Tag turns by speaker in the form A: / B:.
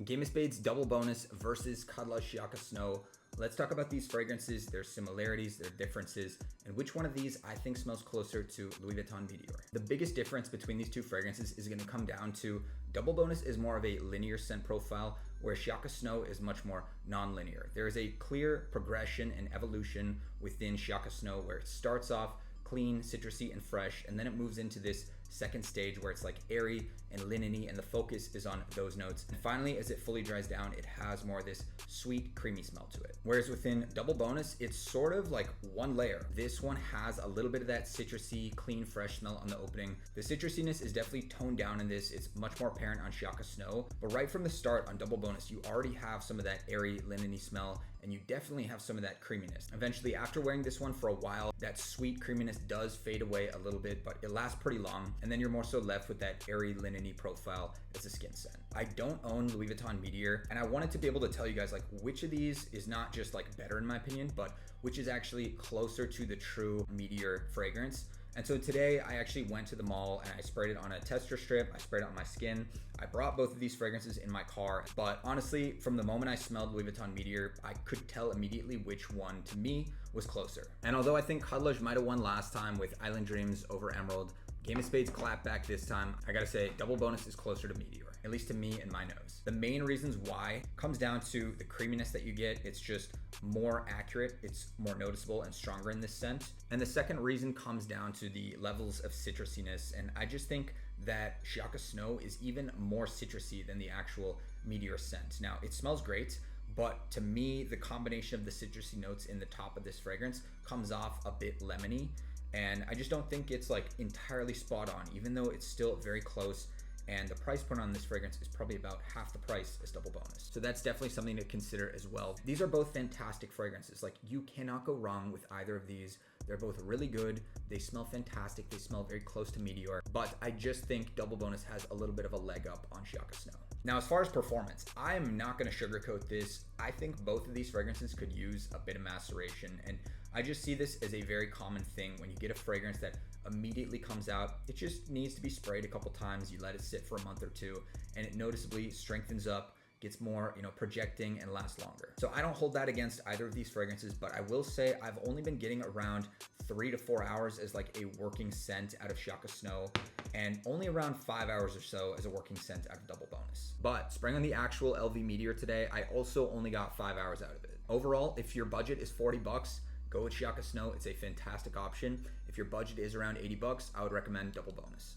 A: Game of Spades double bonus versus Khadlaj Shiyaaka Snow. Let's talk about these fragrances, their similarities, their differences, and which one of these I think smells closer to Louis Vuitton Meteor. The biggest difference between these two fragrances is going to come down to double bonus is more of a linear scent profile, where Shiyaaka Snow is much more non-linear. There is a clear progression and evolution within Shiyaaka Snow where it starts off clean, citrusy, and fresh, and then it moves into this second stage where it's like airy and linen-y, and the focus is on those notes. And finally, as it fully dries down, it has more of this sweet, creamy smell to it. Whereas within double bonus, it's sort of like one layer. This one has a little bit of that citrusy, clean, fresh smell on the opening. The citrusiness is definitely toned down in this. It's much more apparent on Shiyaaka Snow, but right from the start on double bonus, you already have some of that airy, linen-y smell, and you definitely have some of that creaminess. Eventually, after wearing this one for a while, that sweet creaminess does fade away a little bit, but it lasts pretty long, and then you're more so left with that airy, linen-y profile as a skin scent. I don't own Louis Vuitton Meteor, and I wanted to be able to tell you guys like which of these is not just like better in my opinion, but which is actually closer to the true Meteor fragrance. And so today I actually went to the mall and I sprayed it on a tester strip. I sprayed it on my skin. I brought both of these fragrances in my car, but honestly, from the moment I smelled Louis Vuitton Meteor, I could tell immediately which one to me was closer. And although I think Khadlaj might have won last time with Island Dreams over Emerald, Game of Spades clapped back this time. I gotta say, double bonus is closer to Meteor, at least to me and my nose. The main reasons why comes down to the creaminess that you get. It's just more accurate, it's more noticeable and stronger in this scent. And the second reason comes down to the levels of citrusiness. And I just think that Shiyaaka Snow is even more citrusy than the actual Meteor scent. Now, it smells great, but to me, the combination of the citrusy notes in the top of this fragrance comes off a bit lemony. And I just don't think it's like entirely spot on, even though it's still very close. And the price point on this fragrance is probably about half the price as double bonus. So that's definitely something to consider as well. These are both fantastic fragrances. Like, you cannot go wrong with either of these. They're both really good. They smell fantastic. They smell very close to Meteor, but I just think double bonus has a little bit of a leg up on Shiyaaka Snow. Now, as far as performance, I am not gonna sugarcoat this. I think both of these fragrances could use a bit of maceration, and I just see this as a very common thing. When you get a fragrance that immediately comes out, it just needs to be sprayed a couple times. You let it sit for a month or two, and it noticeably strengthens up, gets more, projecting, and lasts longer. So I don't hold that against either of these fragrances, but I will say I've only been getting around 3 to 4 hours as like a working scent out of Shiyaaka Snow, and only around 5 hours or so as a working scent out of double bonus. But spraying on the actual LV Meteor today, I also only got 5 hours out of it. Overall, if your budget is 40 bucks, go with Shiyaaka Snow. It's a fantastic option. If your budget is around 80 bucks, I would recommend double bonus.